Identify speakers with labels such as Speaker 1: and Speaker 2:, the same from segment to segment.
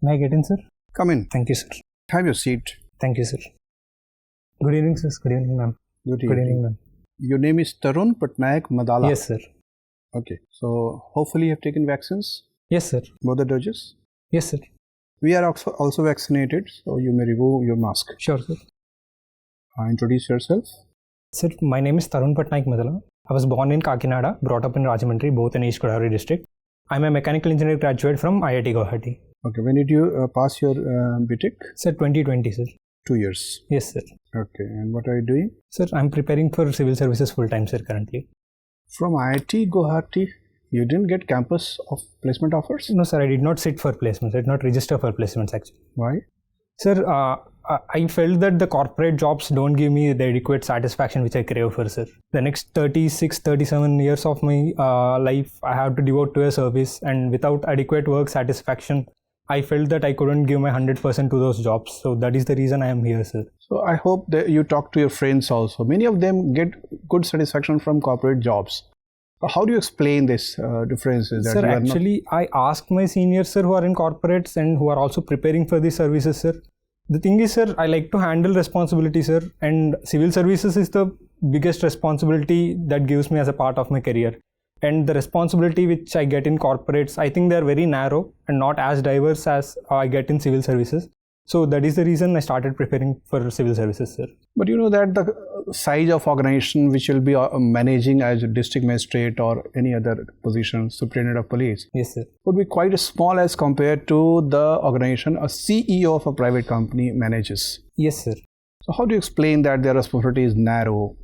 Speaker 1: May I get in, sir?
Speaker 2: Come in.
Speaker 1: Thank you, sir.
Speaker 2: Have your seat.
Speaker 1: Thank you, sir. Good evening, sir. Good evening, ma'am.
Speaker 2: Good
Speaker 1: evening, ma'am.
Speaker 2: Your name is Tharun Patnaik Madala.
Speaker 1: Yes, sir.
Speaker 2: Okay. So, hopefully you have taken vaccines?
Speaker 1: Yes, sir.
Speaker 2: Both the doses?
Speaker 1: Yes, sir.
Speaker 2: We are also vaccinated, so you may remove your mask.
Speaker 1: Sure, sir.
Speaker 2: Introduce yourself.
Speaker 1: Sir, my name is Tharun Patnaik Madala. I was born in Kakinada, brought up in Rajahmundry, both in East Godavari district. I am a mechanical engineering graduate from IIT Guwahati.
Speaker 2: Okay. When did you pass your BTech?
Speaker 1: Sir, 2020, sir.
Speaker 2: 2 years.
Speaker 1: Yes, sir.
Speaker 2: Okay. And what are you doing?
Speaker 1: Sir, I am preparing for civil services full-time, sir, currently.
Speaker 2: From IIT Guwahati, you didn't get campus of placement offers?
Speaker 1: No, sir, I did not sit for placements. I did not register for placements, actually.
Speaker 2: Why?
Speaker 1: Sir, I felt that the corporate jobs don't give me the adequate satisfaction which I crave for, sir. The next 36, 37 years of my life, I have to devote to a service, and without adequate work satisfaction, I felt that I couldn't give my 100% to those jobs. So that is the reason I am here, sir.
Speaker 2: So I hope that you talk to your friends also. Many of them get good satisfaction from corporate jobs. How do you explain this differences?
Speaker 1: Sir, actually, I asked my seniors, sir, who are in corporates and who are also preparing for these services, sir. The thing is, sir, I like to handle responsibility, sir, and civil services is the biggest responsibility that gives me as a part of my career. And the responsibility which I get in corporates, I think they are very narrow and not as diverse as I get in civil services. So that is the reason I started preparing for civil services, sir.
Speaker 2: But you know that the size of organization which will be managing as a district magistrate or any other position, superintendent of police,
Speaker 1: yes, sir,
Speaker 2: would be quite small as compared to the organization a CEO of a private company manages.
Speaker 1: Yes, sir.
Speaker 2: So how do you explain that their responsibility is narrow?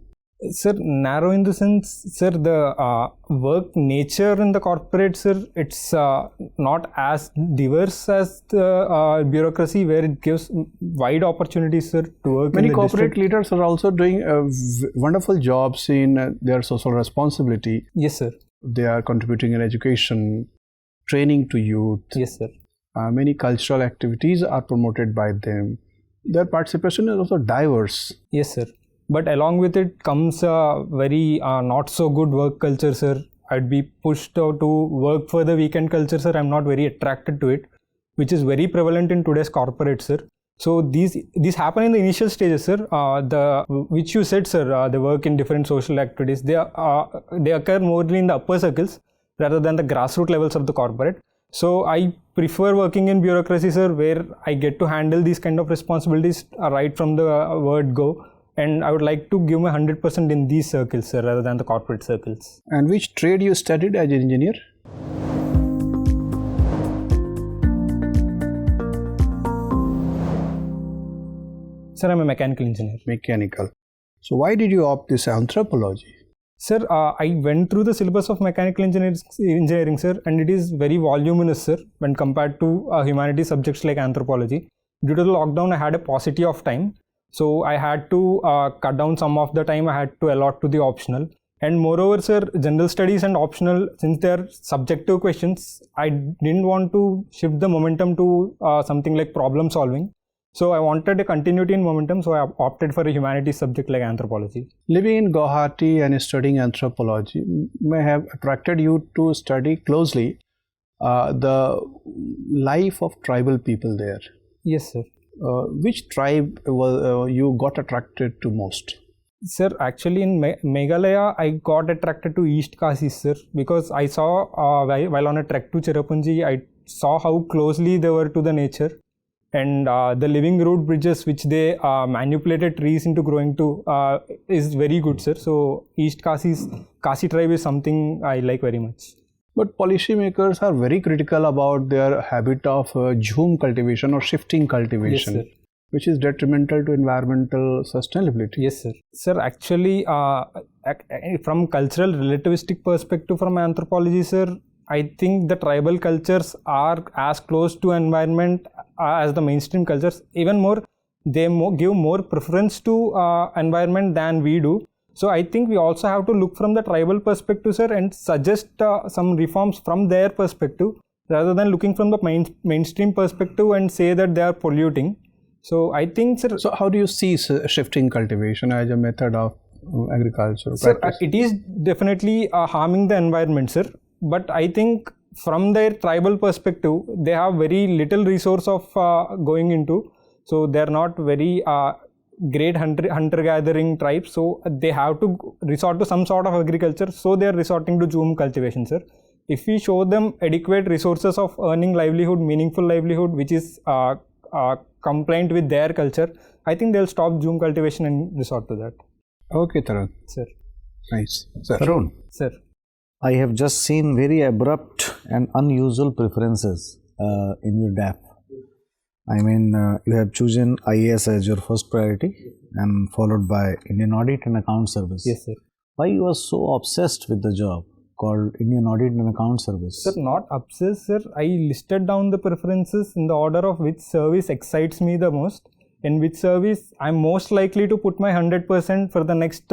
Speaker 1: Sir, narrow in the sense, sir, the work nature in the corporate, sir, it's not as diverse as the bureaucracy where it gives wide opportunities, sir, to work.
Speaker 2: Many
Speaker 1: in the
Speaker 2: corporate
Speaker 1: district.
Speaker 2: leaders are also doing wonderful jobs in their social responsibility.
Speaker 1: Yes, sir.
Speaker 2: They are contributing in education, training to youth.
Speaker 1: Yes, sir.
Speaker 2: Many cultural activities are promoted by them. Their participation is also diverse.
Speaker 1: Yes, sir. But along with it comes a very not so good work culture, sir. I'd be pushed to work for the weekend culture, sir. I'm not very attracted to it, which is very prevalent in today's corporate, sir. So these happen in the initial stages, sir. Which you said, sir, they work in different social activities. They occur more in the upper circles rather than the grassroots levels of the corporate. So I prefer working in bureaucracy, sir, where I get to handle these kind of responsibilities right from the word go. And I would like to give my 100% in these circles, sir, rather than the corporate circles.
Speaker 2: And which trade you studied as an engineer?
Speaker 1: Sir, I'm a mechanical engineer.
Speaker 2: Mechanical. So why did you opt this anthropology?
Speaker 1: Sir, I went through the syllabus of mechanical engineering, sir, and it is very voluminous, sir, when compared to humanities subjects like anthropology. Due to the lockdown, I had a paucity of time. So I had to cut down some of the time I had to allot to the optional. And moreover, sir, general studies and optional, since they are subjective questions, I didn't want to shift the momentum to something like problem solving. So I wanted a continuity in momentum, so I opted for a humanities subject like anthropology.
Speaker 2: Living in Guwahati and studying anthropology may have attracted you to study closely the life of tribal people there.
Speaker 1: Yes, sir.
Speaker 2: Which tribe you got attracted to most?
Speaker 1: Sir, actually in Meghalaya, I got attracted to East Kasi, sir, because I saw while on a trek to Cherrapunji, I saw how closely they were to the nature, and the living root bridges which they manipulated trees into growing to is very good, sir. So East Kasi tribe is something I like very much.
Speaker 2: But policymakers are very critical about their habit of jhum cultivation or shifting cultivation,
Speaker 1: yes,
Speaker 2: which is detrimental to environmental sustainability.
Speaker 1: Yes, sir. Sir, actually, from cultural relativistic perspective from anthropology, sir, I think the tribal cultures are as close to environment as the mainstream cultures. Even more, they give more preference to environment than we do. So I think we also have to look from the tribal perspective, sir, and suggest some reforms from their perspective rather than looking from the mainstream perspective and say that they are polluting. So I think, sir.
Speaker 2: So how do you see shifting cultivation as a method of agriculture?
Speaker 1: Sir, it is definitely harming the environment, sir. But I think from their tribal perspective, they have very little resource of going into. So they are not very great hunter-gathering tribes. So they have to resort to some sort of agriculture. So they are resorting to jhum cultivation, sir. If we show them adequate resources of earning livelihood, meaningful livelihood, which is compliant with their culture, I think they'll stop jhum cultivation and resort to that.
Speaker 2: Okay, Tharun.
Speaker 1: Sir.
Speaker 2: Nice. Sir.
Speaker 3: Tharun.
Speaker 1: Sir.
Speaker 3: I have just seen very abrupt and unusual preferences in your DAP. I mean, you have chosen IAS as your first priority and followed by Indian Audit and Account Service.
Speaker 1: Yes, sir.
Speaker 3: Why you are so obsessed with the job called Indian Audit and Account Service?
Speaker 1: Sir, not obsessed, sir. I listed down the preferences in the order of which service excites me the most, in which service I'm most likely to put my 100% for the next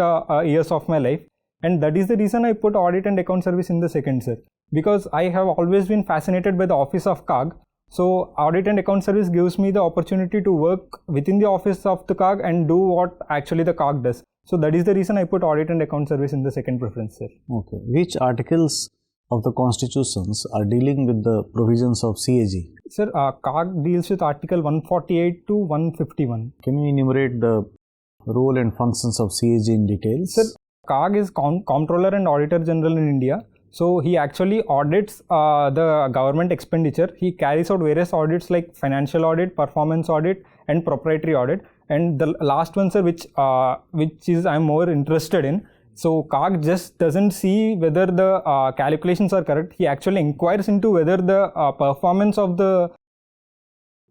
Speaker 1: years of my life. And that is the reason I put Audit and Account Service in the second, sir. Because I have always been fascinated by the office of CAG. So Audit and Account Service gives me the opportunity to work within the office of the CAG and do what actually the CAG does. So that is the reason I put Audit and Account Service in the second preference, sir.
Speaker 3: Okay. Which articles of the constitutions are dealing with the provisions of CAG?
Speaker 1: Sir, CAG deals with Article 148 to 151.
Speaker 3: Can you enumerate the role and functions of CAG in details?
Speaker 1: Sir, CAG is Comptroller and Auditor General in India. So he actually audits the government expenditure. He carries out various audits like financial audit, performance audit, and proprietary audit. And the last one, sir, which is I'm more interested in. So CAG just doesn't see whether the calculations are correct. He actually inquires into whether the performance of the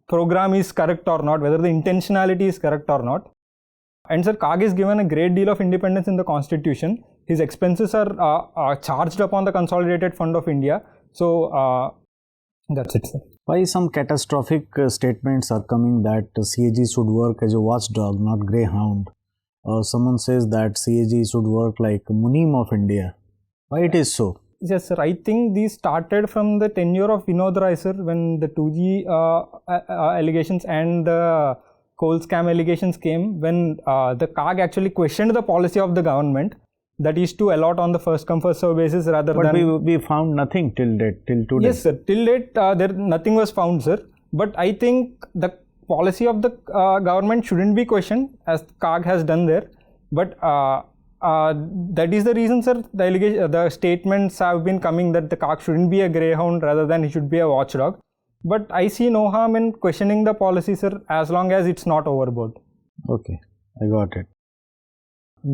Speaker 1: program is correct or not, whether the intentionality is correct or not. And sir, CAG is given a great deal of independence in the constitution. His expenses are charged upon the Consolidated Fund of India. So that's it, sir.
Speaker 3: Why some catastrophic statements are coming that CAG should work as a watchdog, not greyhound? Or someone says that CAG should work like Munim of India. Why it is so?
Speaker 1: Yes, sir. I think these started from the tenure of Vinod Rai, sir, when the 2G allegations and the coal scam allegations came, when the CAG actually questioned the policy of the government, that is to allot on the first come first serve basis rather than.
Speaker 3: But we found nothing till date, till today.
Speaker 1: Yes, sir. Till date, nothing was found, sir. But I think the policy of the government shouldn't be questioned, as CAG has done there. But that is the reason, sir. The statements have been coming that the CAG shouldn't be a greyhound rather than he should be a watchdog. But I see no harm in questioning the policy, sir, as long as it's not overboard.
Speaker 3: Okay, I got it.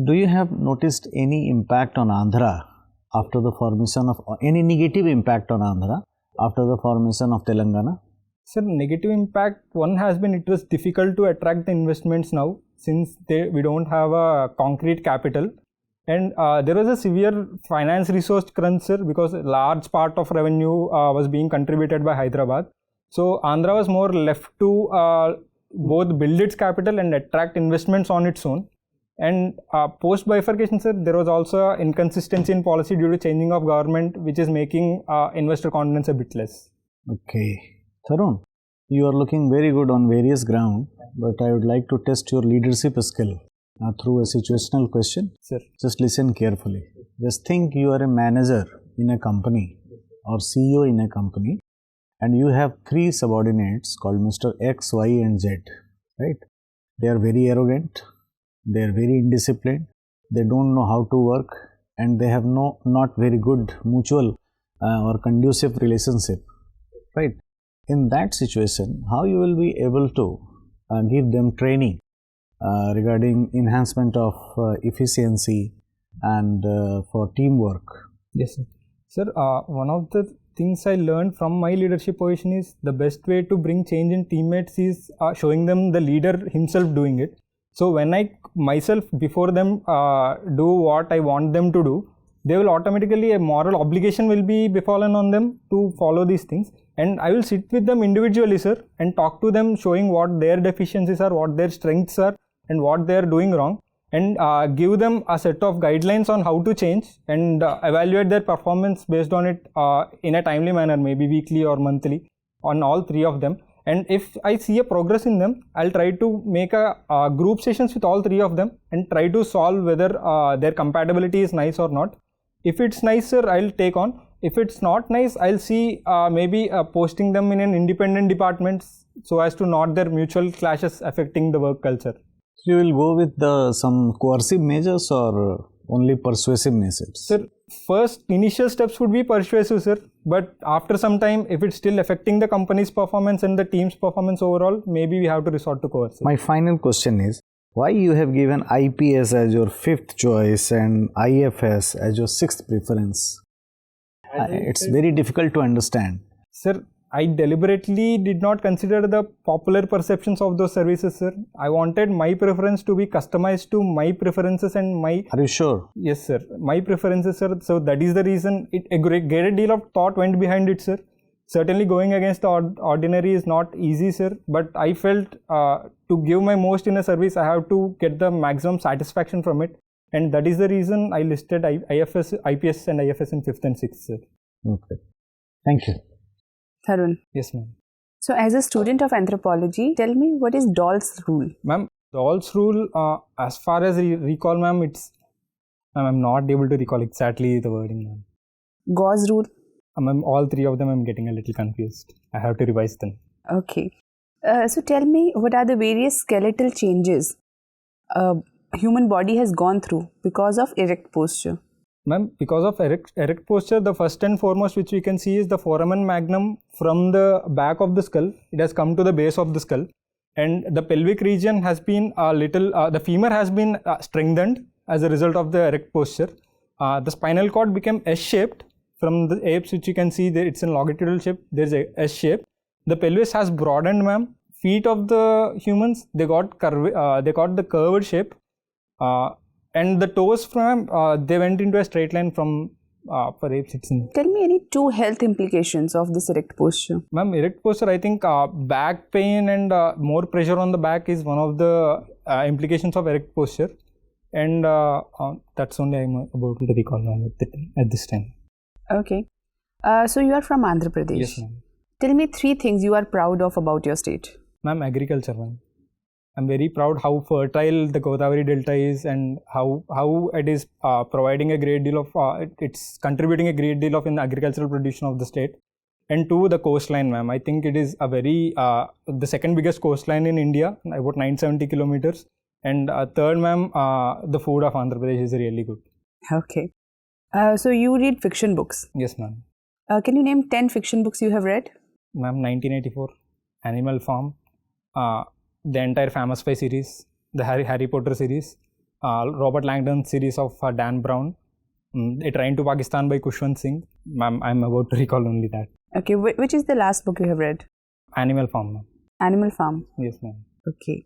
Speaker 3: Do you have noticed any impact on Andhra after the formation of, any negative impact on Andhra after the formation of Telangana?
Speaker 1: Sir, negative impact, one has been it was difficult to attract the investments now since we don't have a concrete capital. And there was a severe finance resource crunch, sir, because a large part of revenue was being contributed by Hyderabad. So Andhra was more left to both build its capital and attract investments on its own. And post bifurcation, sir, there was also inconsistency in policy due to changing of government, which is making investor confidence a bit less.
Speaker 3: Okay. Tharun, you are looking very good on various grounds, but I would like to test your leadership skill through a situational question.
Speaker 1: Sir.
Speaker 3: Just listen carefully. Just think you are a manager in a company or CEO in a company, and you have three subordinates called Mr. X, Y, and Z, right? They are very arrogant. They are very indisciplined, they don't know how to work, and they have not very good mutual or conducive relationship, right? In that situation, how you will be able to give them training regarding enhancement of efficiency and for teamwork?
Speaker 1: Yes, sir. Sir, one of the things I learned from my leadership position is the best way to bring change in teammates is showing them the leader himself doing it. So when I myself before them do what I want them to do, they will automatically, a moral obligation will be befallen on them to follow these things. And I will sit with them individually, sir, and talk to them, showing what their deficiencies are, what their strengths are, and what they are doing wrong, and give them a set of guidelines on how to change and evaluate their performance based on it in a timely manner, maybe weekly or monthly, on all three of them. And if I see a progress in them, I'll try to make a group sessions with all three of them and try to solve whether their compatibility is nice or not. If it's nice, sir, I'll take on. If it's not nice, I'll see maybe posting them in an independent department so as to not their mutual clashes affecting the work culture.
Speaker 3: So you will go with some coercive measures or only persuasive measures?
Speaker 1: Sir, first initial steps would be persuasive, sir. But after some time, if it's still affecting the company's performance and the team's performance overall, maybe we have to resort to coercive.
Speaker 3: My final question is, why you have given IPS as your 5th choice and IFS as your 6th preference? It's very difficult to understand.
Speaker 1: Sir, I deliberately did not consider the popular perceptions of those services, sir. I wanted my preference to be customized to my preferences and my...
Speaker 3: Are you sure?
Speaker 1: Yes, sir. My preferences, sir. So that is the reason a great deal of thought went behind it, sir. Certainly going against the ordinary is not easy, sir. But I felt to give my most in a service, I have to get the maximum satisfaction from it. And that is the reason I listed IPS and IFS in 5th and 6th, sir.
Speaker 3: Okay. Thank you.
Speaker 4: Tharun.
Speaker 1: Yes, ma'am.
Speaker 4: So as a student of anthropology, tell me, what is Doll's rule?
Speaker 1: Ma'am, Doll's rule, as far as I recall, ma'am, I'm not able to recall exactly the wording, ma'am.
Speaker 4: Gauss rule?
Speaker 1: Ma'am, all three of them I'm getting a little confused. I have to revise them.
Speaker 4: Okay. So tell me, what are the various skeletal changes human body has gone through because of erect posture?
Speaker 1: Ma'am, because of erect posture, the first and foremost which we can see is the foramen magnum from the back of the skull. It has come to the base of the skull, and the pelvic region has been a little, the femur has been strengthened as a result of the erect posture. The spinal cord became S-shaped from the apes, which you can see there. It's in longitudinal shape. There's a S-shape. The pelvis has broadened, ma'am. Feet of the humans, they got the curved shape. And the toes from they went into a straight line from for apes.
Speaker 4: Tell me any 2 health implications of this erect posture.
Speaker 1: Ma'am, erect posture, I think back pain and more pressure on the back is one of the implications of erect posture, and that's only I'm about to recall, ma'am, at this time.
Speaker 4: Okay. So you are from Andhra Pradesh.
Speaker 1: Yes, ma'am.
Speaker 4: Tell me 3 things you are proud of about your state.
Speaker 1: Ma'am, agriculture, ma'am. I'm very proud how fertile the Godavari Delta is, and how it is providing a great deal of, it's contributing a great deal of in the agricultural production of the state. And 2, the coastline, ma'am. I think it is a very, the second biggest coastline in India, about 970 kilometers. And 3rd, ma'am, the food of Andhra Pradesh is really good.
Speaker 4: Okay. So you read fiction books.
Speaker 1: Yes, ma'am.
Speaker 4: Can you name 10 fiction books you have read?
Speaker 1: Ma'am, 1984, Animal Farm, the entire Famous Five series, the Harry Potter series, Robert Langdon's series of Dan Brown, A Train to Pakistan by Kushwant Singh. Ma'am, I'm about to recall only that.
Speaker 4: Okay, which is the last book you have read?
Speaker 1: Animal Farm, ma'am.
Speaker 4: Animal Farm?
Speaker 1: Yes, ma'am.
Speaker 4: Okay.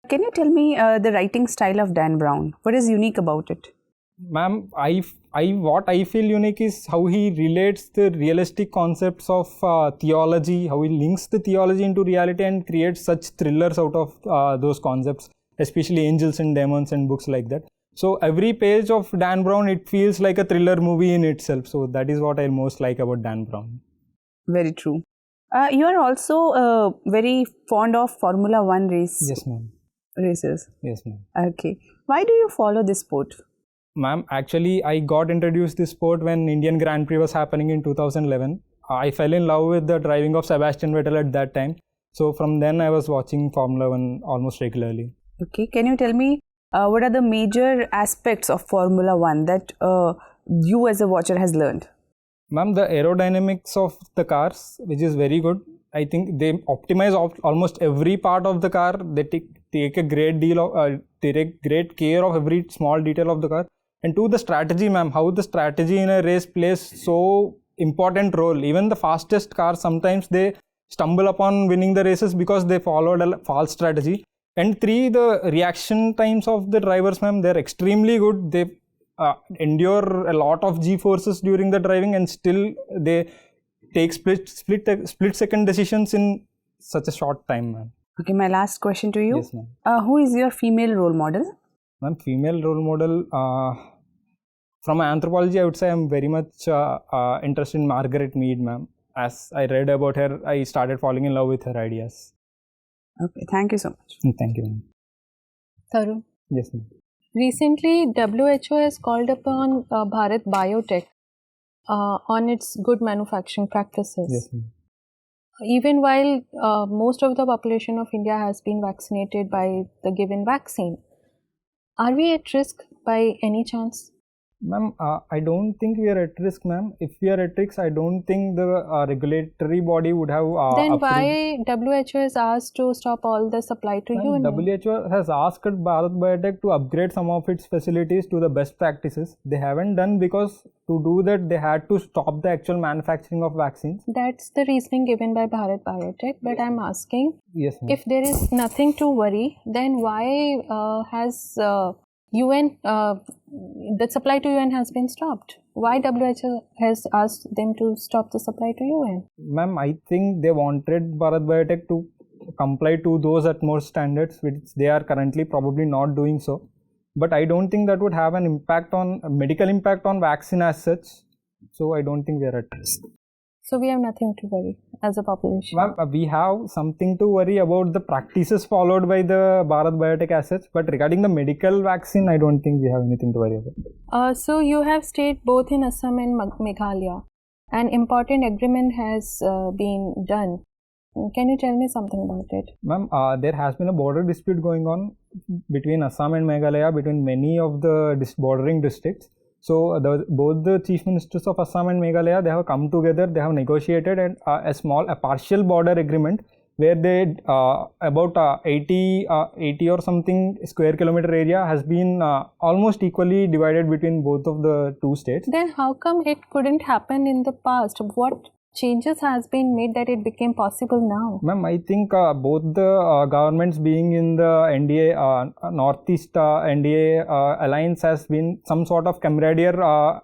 Speaker 4: Can you tell me the writing style of Dan Brown? What is unique about it?
Speaker 1: Ma'am, what I feel unique is how he relates the realistic concepts of theology, how he links the theology into reality and creates such thrillers out of those concepts, especially angels and demons and books like that. So every page of Dan Brown, it feels like a thriller movie in itself. So that is what I most like about Dan Brown.
Speaker 4: Very true. You are also very fond of Formula 1 race.
Speaker 1: Yes, ma'am.
Speaker 4: Races.
Speaker 1: Yes, ma'am.
Speaker 4: Okay. Why do you follow this sport?
Speaker 1: Ma'am, actually, I got introduced this sport when Indian Grand Prix was happening in 2011. I fell in love with the driving of Sebastian Vettel at that time. So from then I was watching Formula 1 almost regularly. Okay.
Speaker 4: Can you tell me what are the major aspects of Formula 1 that you as a watcher has learned?
Speaker 1: Ma'am, the aerodynamics of the cars, which is very good. I think they optimize almost every part of the car. They take a great deal of, they take great care of every small detail of the car. And to the strategy, ma'am, how the strategy in a race plays so important role. Even the fastest cars, sometimes they stumble upon winning the races because they followed a false strategy. And 3, the reaction times of the drivers, ma'am, they're extremely good. They endure a lot of G-forces during the driving, and still they take split second decisions in such a short time, ma'am. Okay, my last question to you. Yes, ma'am. Who is your female role model? Ma'am, female role model, from anthropology, I would say I'm very much interested in Margaret Mead, ma'am. As I read about her, I started falling in love with her ideas. Okay, thank you so much. Thank you, ma'am.
Speaker 5: Tharun.
Speaker 1: Yes, ma'am.
Speaker 5: Recently, WHO has called upon Bharat Biotech on its good manufacturing practices.
Speaker 1: Yes, ma'am.
Speaker 5: Even while most of the population of India has been vaccinated by the given vaccine, are we at risk by any chance?
Speaker 1: Ma'am, I don't think we are at risk, ma'am. If we are at risk, I don't think the regulatory body would have
Speaker 5: Then
Speaker 1: approved.
Speaker 5: why WHO has asked to stop all the supply to you?
Speaker 1: WHO has asked Bharat Biotech to upgrade some of its facilities to the best practices. They haven't done because to do that they had to stop the actual manufacturing of vaccines.
Speaker 5: That's the reasoning given by Bharat Biotech. But I'm asking,
Speaker 1: Yes, ma'am.
Speaker 5: if there is nothing to worry, then why has UN, the supply to UN has been stopped? Why WHO has asked them to stop the supply to UN?
Speaker 1: Ma'am, I think they wanted Bharat Biotech to comply to those utmost standards, which they are currently probably not doing so. But I don't think that would have an impact on a medical impact on vaccine as such. So I don't think we are at risk.
Speaker 5: So we have nothing to worry as a population.
Speaker 1: Ma'am, we have something to worry about the practices followed by the Bharat Biotech as such. But regarding the medical vaccine, I don't think we have anything to worry about.
Speaker 5: So you have stayed both in Assam and Meghalaya. An important agreement has been done. Can you tell me something about it?
Speaker 1: Ma'am, there has been a border dispute going on between Assam and Meghalaya, between many of the bordering districts. So both the chief ministers of Assam and Meghalaya, they have come together, they have negotiated a partial border agreement where they about 80 or something square kilometer area has been almost equally divided between both of the two states.
Speaker 5: Then how come it couldn't happen in the past? What changes has been made that it became possible now?
Speaker 1: Ma'am, I think both the governments being in the NDA, Northeast NDA alliance has been some sort of camaraderie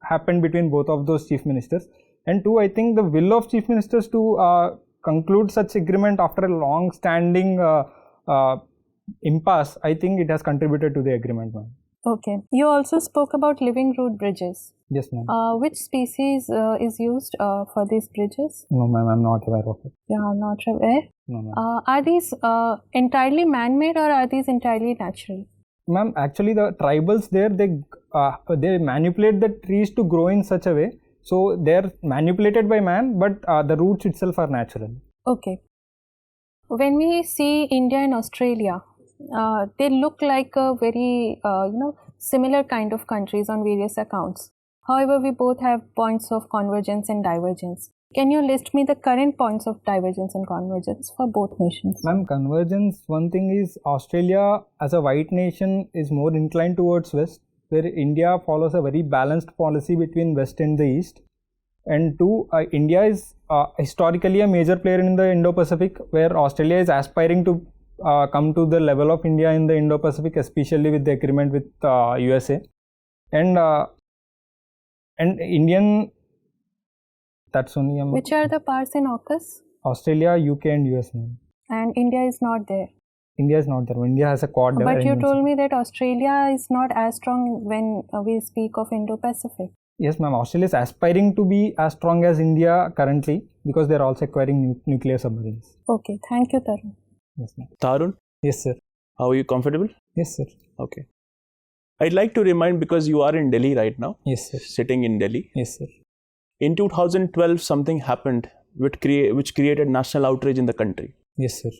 Speaker 1: happened between both of those chief ministers. And two, I think the will of chief ministers to conclude such agreement after a long standing impasse, I think it has contributed to the agreement, ma'am.
Speaker 5: Okay. You also spoke about living root bridges.
Speaker 1: Yes, ma'am.
Speaker 5: Which species is used for these bridges?
Speaker 1: No, ma'am, I'm not aware of it.
Speaker 5: You are not aware?
Speaker 1: No, ma'am.
Speaker 5: Are these entirely man-made or are these entirely natural?
Speaker 1: Ma'am, actually the tribals there, they manipulate the trees to grow in such a way. So they're manipulated by man, but the roots itself are natural.
Speaker 5: Okay. When we see India and Australia, they look like a very similar kind of countries on various accounts. However, we both have points of convergence and divergence. Can you list me the current points of divergence and convergence for both nations?
Speaker 1: Ma'am, convergence, one thing is Australia as a white nation is more inclined towards West, where India follows a very balanced policy between West and the East. And two, India is historically a major player in the Indo-Pacific, where Australia is aspiring to come to the level of India in the Indo-Pacific, especially with the agreement with USA. And Indian, that's only
Speaker 5: Which are the parts in AUKUS?
Speaker 1: Australia, UK and US, ma'am.
Speaker 5: And India is not there.
Speaker 1: India is not there. India has a quad.
Speaker 5: But you told me that Australia is not as strong when we speak of Indo-Pacific.
Speaker 1: Yes, ma'am. Australia is aspiring to be as strong as India currently because they are also acquiring nuclear submarines.
Speaker 5: Okay, thank you, Tharun.
Speaker 1: Yes, ma'am.
Speaker 6: Tharun?
Speaker 1: Yes, sir.
Speaker 6: How are you comfortable?
Speaker 1: Yes, sir.
Speaker 6: Okay. I'd like to remind, because you are in Delhi right now.
Speaker 1: Yes, sir.
Speaker 6: Sitting in Delhi.
Speaker 1: Yes, sir.
Speaker 6: In 2012, something happened which created national outrage in the country.
Speaker 1: Yes, sir.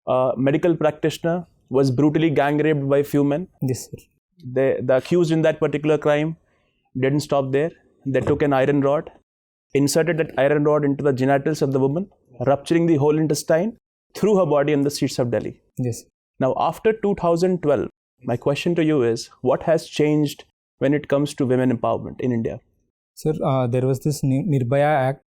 Speaker 6: A medical practitioner was brutally gang raped by few men.
Speaker 1: Yes, sir.
Speaker 6: The accused in that particular crime didn't stop there. They took an iron rod, inserted that iron rod into the genitals of the woman, rupturing the whole intestine, threw her body on the streets of Delhi.
Speaker 1: Yes.
Speaker 6: Now, after 2012, my question to you is, what has changed when it comes to women empowerment in India?
Speaker 1: Sir, there was this Nirbhaya Act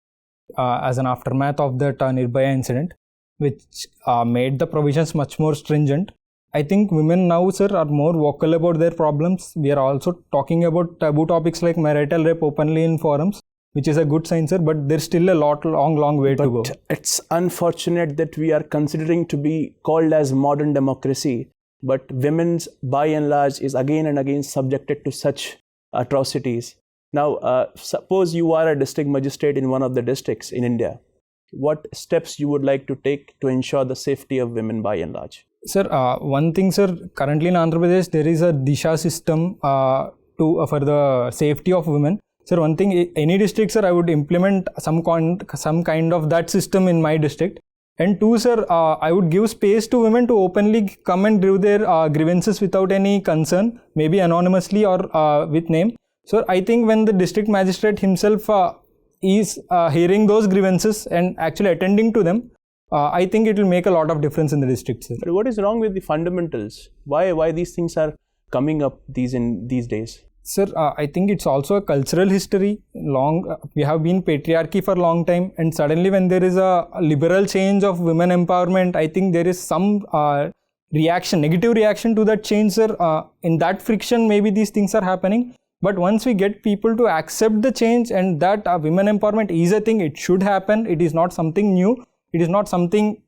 Speaker 1: as an aftermath of that Nirbhaya incident, which made the provisions much more stringent. I think women now, sir, are more vocal about their problems. We are also talking about taboo topics like marital rape openly in forums, which is a good sign, sir, but there's still a long way to go.
Speaker 6: It's unfortunate that we are considering to be called as modern democracy, but women's, by and large, is again and again subjected to such atrocities. Now, suppose you are a district magistrate in one of the districts in India. What steps you would like to take to ensure the safety of women by and large?
Speaker 1: Sir, one thing, sir, currently in Andhra Pradesh, there is a Disha system for the safety of women. Sir, one thing, any district, sir, I would implement some kind of that system in my district. And two, sir, I would give space to women to openly come and give their grievances without any concern, maybe anonymously or with name. So I think when the district magistrate himself is hearing those grievances and actually attending to them, I think it will make a lot of difference in the district, sir.
Speaker 6: But what is wrong with the fundamentals? Why these things are coming up these days?
Speaker 1: Sir, I think it's also a cultural history. We have been patriarchy for a long time, and suddenly when there is a liberal change of women empowerment, I think there is some negative reaction to that change, sir. In that friction, maybe these things are happening. But once we get people to accept the change and that women empowerment is a thing, it should happen. It is not something new. It is not something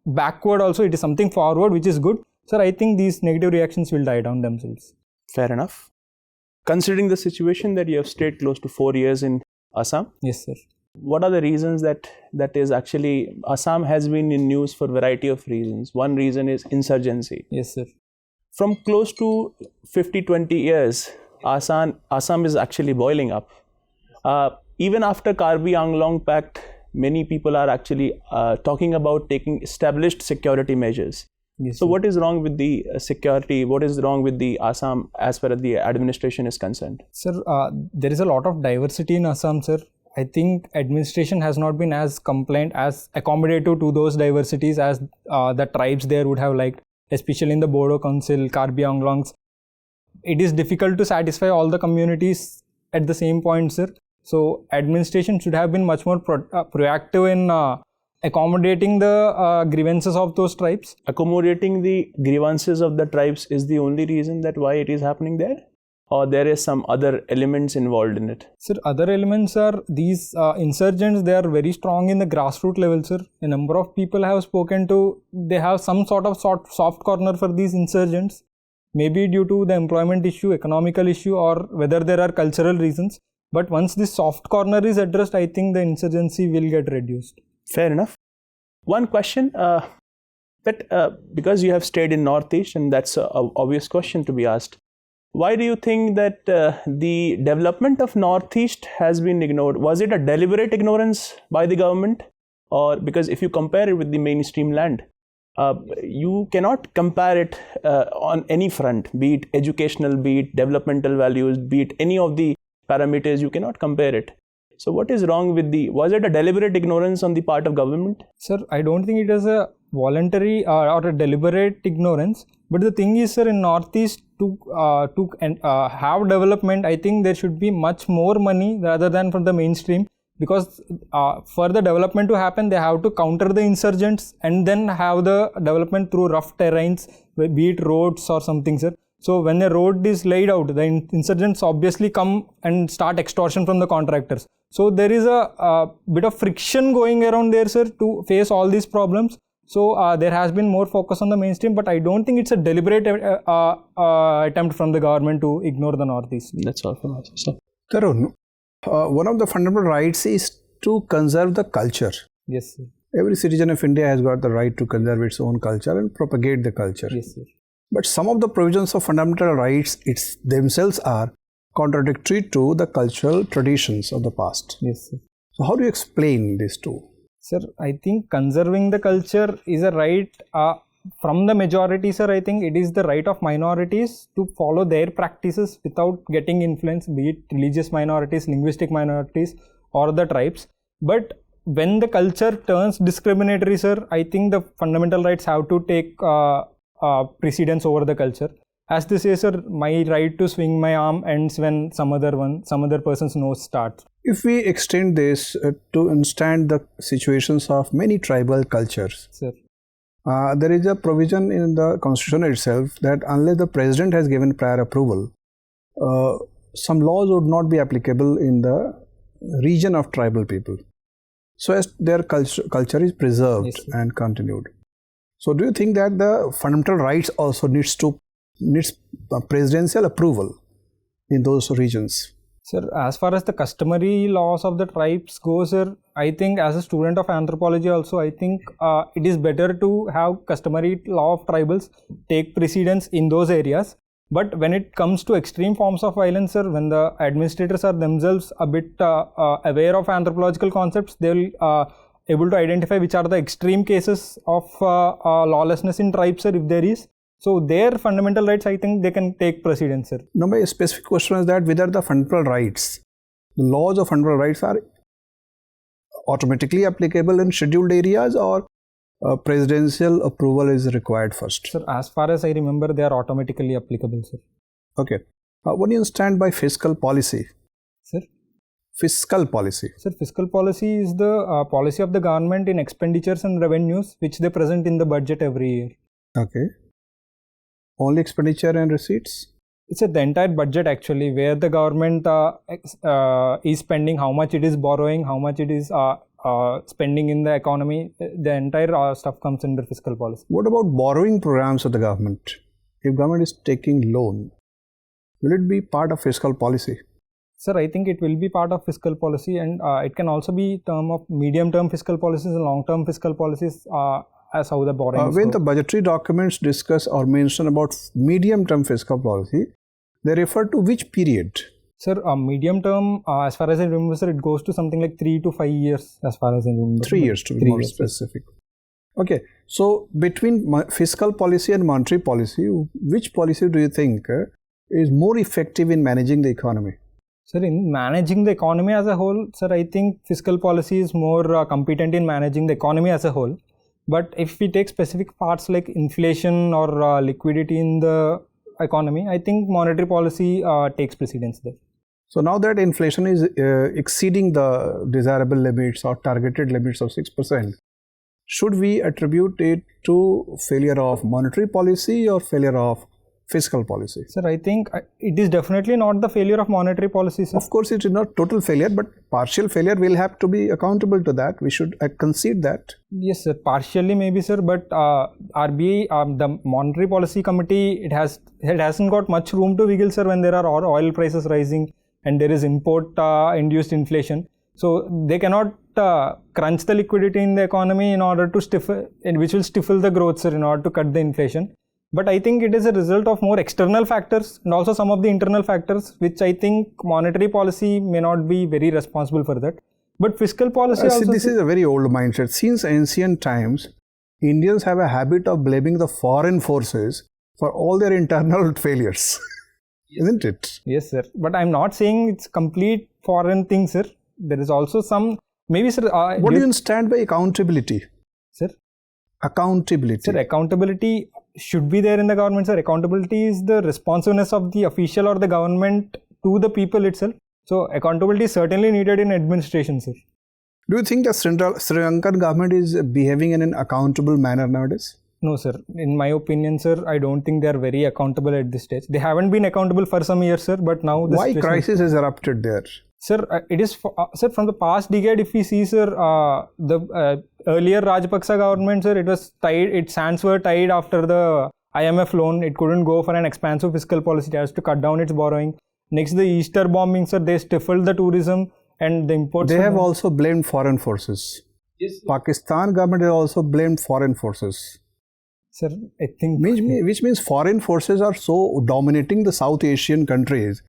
Speaker 1: backward also. It is something forward, which is good. Sir, I think these negative reactions will die down themselves.
Speaker 6: Fair enough. Considering the situation that you have stayed close to 4 years in Assam.
Speaker 1: Yes, sir.
Speaker 6: What are the reasons that is actually, Assam has been in news for a variety of reasons. One reason is insurgency.
Speaker 1: Yes, sir.
Speaker 6: From close to 50-20 years, Assam is actually boiling up. Even after Karbi Anglong Pact, many people are actually talking about taking established security measures.
Speaker 1: Yes,
Speaker 6: so
Speaker 1: sir.
Speaker 6: what is wrong with the security? What is wrong with the Assam as far as the administration is concerned?
Speaker 1: Sir, there is a lot of diversity in Assam, sir. I think administration has not been as compliant, as accommodative to those diversities as the tribes there would have liked, especially in the Bodo Council, Karbi Anglongs. It is difficult to satisfy all the communities at the same point, sir. So administration should have been much more proactive in accommodating the grievances of those tribes.
Speaker 6: Accommodating the grievances of the tribes is the only reason that why it is happening there? Or there is some other elements involved in it?
Speaker 1: Sir, other elements are these insurgents. They are very strong in the grassroots level, sir. A number of people I have spoken to, they have some sort of soft corner for these insurgents. Maybe due to the employment issue, economical issue, or whether there are cultural reasons. But once this soft corner is addressed, I think the insurgency will get reduced.
Speaker 6: Fair enough. One question that because you have stayed in Northeast, and that's an obvious question to be asked. Why do you think that the development of Northeast has been ignored? Was it a deliberate ignorance by the government? Or because if you compare it with the mainstream land, you cannot compare it on any front, be it educational, be it developmental values, be it any of the parameters, you cannot compare it. So what is wrong with was it a deliberate ignorance on the part of government?
Speaker 1: Sir, I don't think it is a voluntary or a deliberate ignorance. But the thing is, sir, in Northeast to have development, I think there should be much more money rather than from the mainstream. Because for the development to happen, they have to counter the insurgents and then have the development through rough terrains, be it roads or something, sir. So when a road is laid out, the insurgents obviously come and start extortion from the contractors. So there is a bit of friction going around there, sir, to face all these problems. So there has been more focus on the mainstream, but I don't think it's a deliberate attempt from the government to ignore the Northeast.
Speaker 6: That's all from us. So,
Speaker 2: Tharun, one of the fundamental rights is to conserve the culture.
Speaker 1: Yes, sir.
Speaker 2: Every citizen of India has got the right to conserve its own culture and propagate the culture.
Speaker 1: Yes, sir.
Speaker 2: But some of the provisions of fundamental rights themselves are contradictory to the cultural traditions of the past.
Speaker 1: Yes, sir.
Speaker 2: So how do you explain these two?
Speaker 1: Sir, I think conserving the culture is a right from the majority, sir. I think it is the right of minorities to follow their practices without getting influence, be it religious minorities, linguistic minorities, or the tribes. But when the culture turns discriminatory, sir, I think the fundamental rights have to take precedence over the culture. As they say, sir, my right to swing my arm ends when some other person's nose starts.
Speaker 2: If we extend this to understand the situations of many tribal cultures,
Speaker 1: Sir.
Speaker 2: There is a provision in the constitution itself that unless the president has given prior approval, some laws would not be applicable in the region of tribal people. So as their culture is preserved, yes, and continued. So do you think that the fundamental rights also needs presidential approval in those regions?
Speaker 1: Sir, as far as the customary laws of the tribes go, sir, I think as a student of anthropology also, I think it is better to have customary law of tribals take precedence in those areas. But when it comes to extreme forms of violence, sir, when the administrators are themselves a bit aware of anthropological concepts, they will able to identify which are the extreme cases of lawlessness in tribes, sir, if there is. So their fundamental rights, I think they can take precedence, sir.
Speaker 2: No, my specific question is that whether the fundamental rights, the laws of fundamental rights are automatically applicable in scheduled areas, or presidential approval is required first?
Speaker 1: Sir, as far as I remember, they are automatically applicable, sir.
Speaker 2: Okay. What do you understand by fiscal policy?
Speaker 1: Sir?
Speaker 2: Fiscal policy.
Speaker 1: Sir, fiscal policy is the policy of the government in expenditures and revenues which they present in the budget every year.
Speaker 2: Okay. Only expenditure and receipts?
Speaker 1: It's the entire budget actually, where the government is spending, how much it is borrowing, how much it is spending in the economy. The entire stuff comes under fiscal policy.
Speaker 2: What about borrowing programs of the government? If government is taking loan, will it be part of fiscal policy?
Speaker 1: Sir, I think it will be part of fiscal policy, and it can also be term of medium-term fiscal policies and long-term fiscal policies as how the borrowing.
Speaker 2: When the budgetary documents discuss or mention about medium-term fiscal policy, they refer to which period?
Speaker 1: Sir, medium-term, as far as I remember, sir, it goes to something like 3 to 5 years, as far as I remember.
Speaker 2: 3 years to be more specific. Okay, so between fiscal policy and monetary policy, which policy do you think is more effective in managing the economy?
Speaker 1: Sir, in managing the economy as a whole, sir, I think fiscal policy is more competent in managing the economy as a whole. But if we take specific parts like inflation or liquidity in the economy, I think monetary policy takes precedence there.
Speaker 2: So now that inflation is exceeding the desirable limits or targeted limits of 6%, should we attribute it to failure of monetary policy or failure of fiscal policy?
Speaker 1: Sir, I think it is definitely not the failure of monetary policy, sir.
Speaker 2: Of course, it is not total failure, but partial failure will have to be accountable to that. We should concede that.
Speaker 1: Yes, sir. Partially maybe, sir, but RBI, the Monetary Policy Committee, it hasn't got much room to wiggle, sir, when there are oil prices rising and there is import-induced inflation. So they cannot crunch the liquidity in the economy in order to which will stifle the growth, sir, in order to cut the inflation. But I think it is a result of more external factors and also some of the internal factors, which I think monetary policy may not be very responsible for that. But fiscal policy also...
Speaker 2: See, this is a very old mindset. Since ancient times, Indians have a habit of blaming the foreign forces for all their internal failures. Isn't it?
Speaker 1: Yes, sir. But I'm not saying it's complete foreign thing, sir. There is also some... Maybe, sir...
Speaker 2: what do you understand by accountability?
Speaker 1: Sir?
Speaker 2: Accountability.
Speaker 1: Sir, accountability should be there in the government, sir. Accountability is the responsiveness of the official or the government to the people itself. So, accountability is certainly needed in administration, sir.
Speaker 2: Do you think the Sri Lankan government is behaving in an accountable manner nowadays?
Speaker 1: No, sir. In my opinion, sir, I don't think they are very accountable at this stage. They haven't been accountable for some years, sir, but now...
Speaker 2: Why crisis has erupted there?
Speaker 1: Sir, it is, sir, from the past decade, if we see, sir, the earlier Rajapaksa government, sir, it was tied, its hands were tied after the IMF loan. It couldn't go for an expansive fiscal policy. It has to cut down its borrowing. Next, the Easter bombing, sir, they stifled the tourism and the imports.
Speaker 2: They have also blamed foreign forces. Yes, Pakistan government has also blamed foreign forces.
Speaker 1: Sir, I think...
Speaker 2: Which means foreign forces are so dominating the South Asian countries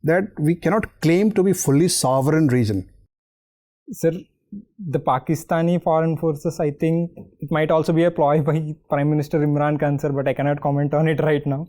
Speaker 2: that we cannot claim to be fully sovereign region.
Speaker 1: Sir, the Pakistani foreign forces, I think it might also be a ploy by Prime Minister Imran Khan, sir, but I cannot comment on it right now.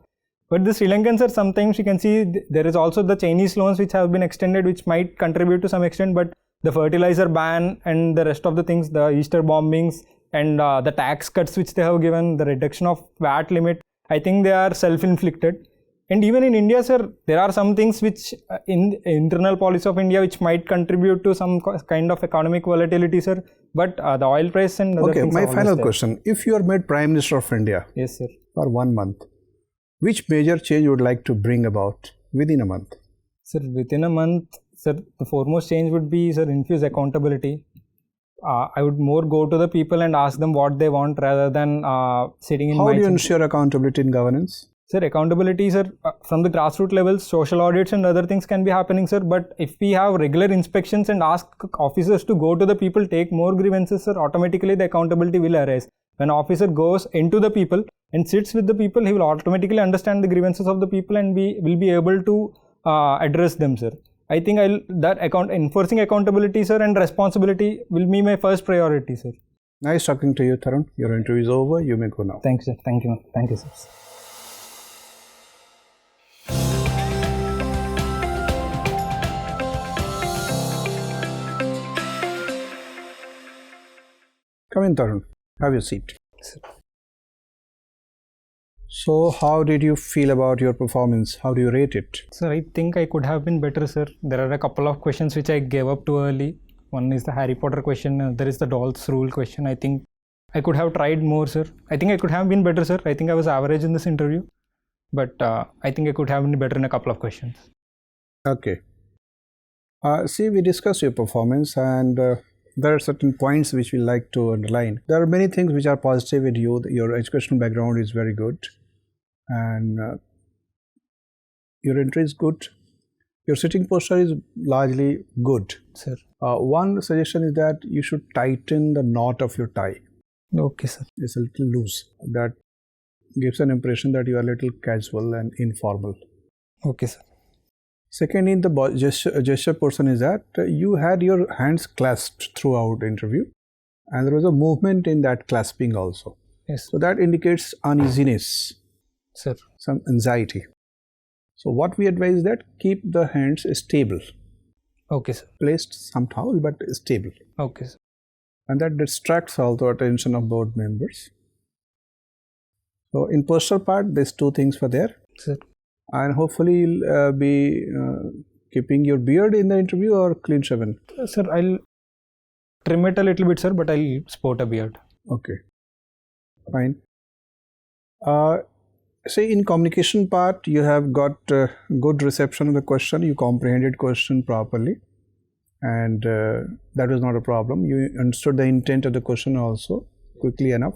Speaker 1: But the Sri Lankans, sir, sometimes you can see there is also the Chinese loans which have been extended, which might contribute to some extent, but the fertilizer ban and the rest of the things, the Easter bombings and the tax cuts which they have given, the reduction of VAT limit, I think they are self-inflicted. And even in India, sir, there are some things which in internal policy of India which might contribute to some kind of economic volatility, sir. But the oil price and other things.
Speaker 2: Okay, my final question. If you are made Prime Minister of India,
Speaker 1: yes, sir,
Speaker 2: for 1 month, which major change you would like to bring about within a month?
Speaker 1: Sir, within a month, sir, the foremost change would be, sir, infuse accountability. I would more go to the people and ask them what they want rather than sitting in...
Speaker 2: How do you ensure accountability in governance?
Speaker 1: Sir, accountability, sir, from the grassroots levels, social audits and other things can be happening, sir. But if we have regular inspections and ask officers to go to the people, take more grievances, sir, automatically the accountability will arise. When an officer goes into the people, and sits with the people, he will automatically understand the grievances of the people and will be able to address them, sir. I think enforcing accountability, sir, and responsibility will be my first priority, sir.
Speaker 2: Nice talking to you, Tharun. Your interview is over. You may go now.
Speaker 1: Thank you, sir. Thank you. Thank you, sir.
Speaker 2: Come in, Tharun. Have your seat. So, how did you feel about your performance? How do you rate it?
Speaker 1: Sir, I think I could have been better, sir. There are a couple of questions which I gave up too early. One is the Harry Potter question. There is the dolls rule question. I think I could have tried more, sir. I think I could have been better, sir. I think I was average in this interview. But I think I could have been better in a couple of questions.
Speaker 2: Okay. See, we discussed your performance, and there are certain points which we like to underline. There are many things which are positive with you. Your educational background is very good, and your entry is good. Your sitting posture is largely good.
Speaker 1: Sir.
Speaker 2: One suggestion is that you should tighten the knot of your tie.
Speaker 1: Okay, sir.
Speaker 2: It's a little loose. That gives an impression that you are a little casual and informal.
Speaker 1: Okay, sir.
Speaker 2: Second, in the gesture portion is that you had your hands clasped throughout the interview, and there was a movement in that clasping also.
Speaker 1: Yes.
Speaker 2: So that indicates uneasiness,
Speaker 1: sir,
Speaker 2: some anxiety. So what we advise is that keep the hands stable.
Speaker 1: Okay, sir.
Speaker 2: Placed somehow, but stable.
Speaker 1: Okay, sir.
Speaker 2: And that distracts all the attention of board members. So in posture part, these two things were there.
Speaker 1: Sir.
Speaker 2: And hopefully you'll be keeping your beard in the interview or clean shaven?
Speaker 1: Sir, I'll trim it a little bit, sir, but I'll sport a beard.
Speaker 2: Okay, fine. Say in communication part, you have got good reception of the question. You comprehended question properly, and that was not a problem. You understood the intent of the question also quickly enough.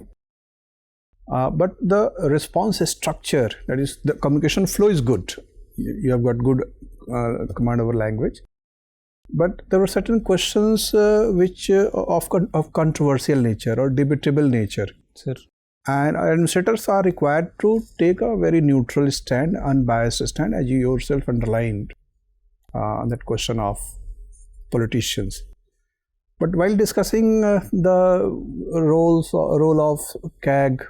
Speaker 2: But the response structure, that is the communication flow, is good. You have got good command over language. But there were certain questions which of controversial nature or debatable nature.
Speaker 1: Sir.
Speaker 2: And administrators are required to take a very neutral stand, unbiased stand, as you yourself underlined on that question of politicians. But while discussing the role of CAG,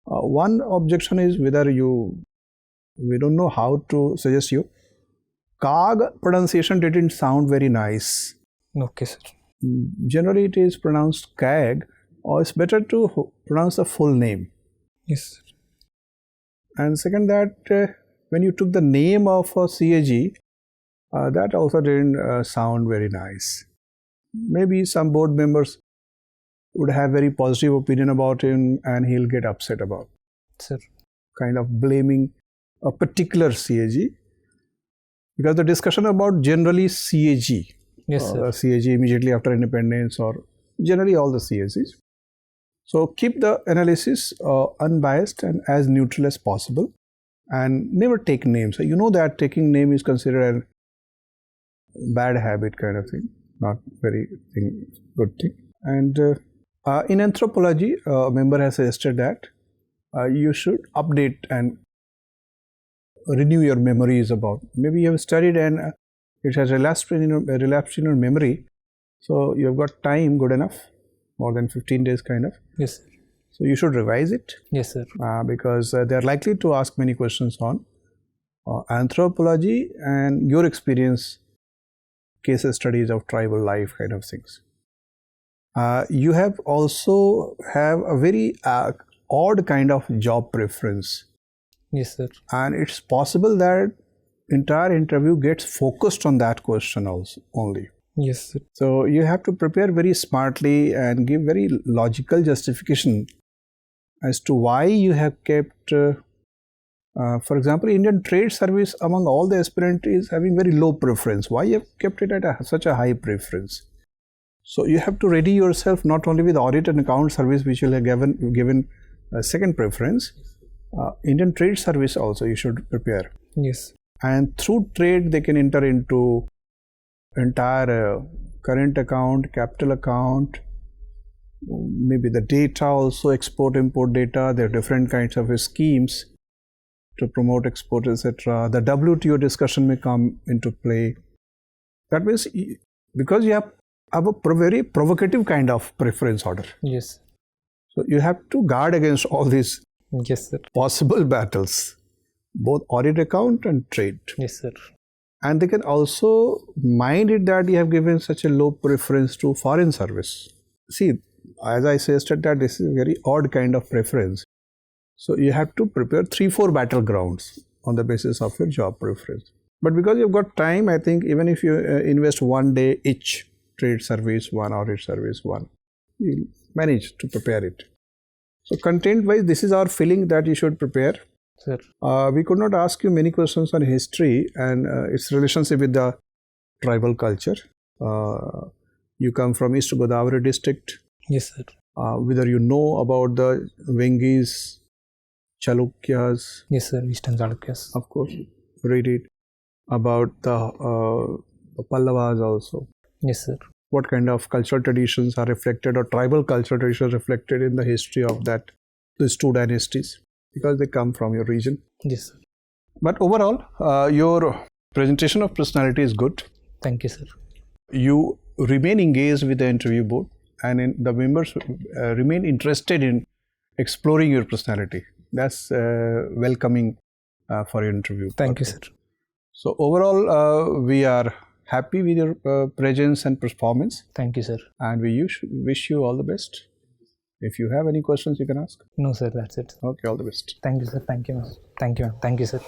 Speaker 2: one objection is whether we don't know how to suggest you. CAG pronunciation didn't sound very nice.
Speaker 1: Okay, sir.
Speaker 2: Generally it is pronounced CAG, or it's better to pronounce the full name.
Speaker 1: Yes, sir.
Speaker 2: And second, that when you took the name of a CAG, that also didn't sound very nice. Maybe some board members would have very positive opinion about him and he'll get upset about.
Speaker 1: Sir.
Speaker 2: Kind of blaming a particular CAG. Because the discussion about generally CAG.
Speaker 1: Yes, sir.
Speaker 2: CAG immediately after independence, or generally all the CAGs. So keep the analysis unbiased and as neutral as possible, and never take names. So you know that taking name is considered a bad habit kind of thing, not very good thing. And in anthropology, a member has suggested that you should update and renew your memories about. Maybe you have studied and it has relapsed in your memory. So you have got time good enough, more than 15 days kind of.
Speaker 1: Yes, sir.
Speaker 2: So you should revise it.
Speaker 1: Yes, sir.
Speaker 2: Because they are likely to ask many questions on anthropology and your experience, case studies of tribal life kind of things. You have also have a very odd kind of job preference.
Speaker 1: Yes, sir.
Speaker 2: And it's possible that entire interview gets focused on that question also only.
Speaker 1: Yes, sir.
Speaker 2: So you have to prepare very smartly and give very logical justification as to why you have kept, for example, Indian Trade Service among all the aspirants is having very low preference. Why you have kept it at such a high preference? So you have to ready yourself not only with Audit and Account Service, which will have given second preference. Indian Trade Service also you should prepare.
Speaker 1: Yes.
Speaker 2: And through trade they can enter into entire current account, capital account, maybe the data also, export import data. There are different kinds of schemes to promote export, etc. The WTO discussion may come into play. That means because you have a very provocative kind of preference order.
Speaker 1: Yes.
Speaker 2: So you have to guard against all these
Speaker 1: Yes, sir.
Speaker 2: possible battles, both audit account and trade.
Speaker 1: Yes, sir.
Speaker 2: And they can also mind it that you have given such a low preference to foreign service. See, as I suggested, that this is a very odd kind of preference. So you have to prepare 3-4 battlegrounds on the basis of your job preference. But because you've got time, I think even if you invest one day each, trade service one, audit service one, you manage to prepare it. So content wise, this is our feeling that you should prepare.
Speaker 1: Sir.
Speaker 2: We could not ask you many questions on history and its relationship with the tribal culture. You come from East Godavari district.
Speaker 1: Yes, sir.
Speaker 2: Whether you know about the Vengis, Chalukyas.
Speaker 1: Yes, sir. Eastern Chalukyas.
Speaker 2: Of course, read it. About the Pallavas also.
Speaker 1: Yes, sir.
Speaker 2: What kind of cultural traditions are reflected, or tribal cultural traditions reflected in the history of these two dynasties, because they come from your region.
Speaker 1: Yes, sir.
Speaker 2: But overall, your presentation of personality is good.
Speaker 1: Thank you, sir.
Speaker 2: You remain engaged with the interview board, and the members remain interested in exploring your personality. That's welcoming for your interview.
Speaker 1: Thank you, sir.
Speaker 2: So overall, we are happy with your presence and performance.
Speaker 1: Thank you, sir.
Speaker 2: And we wish you all the best. If you have any questions, you can ask.
Speaker 1: No, sir. That's it.
Speaker 2: Okay, all the best.
Speaker 1: Thank you, sir. Thank you, ma'am. Thank you, ma'am. Thank you, sir.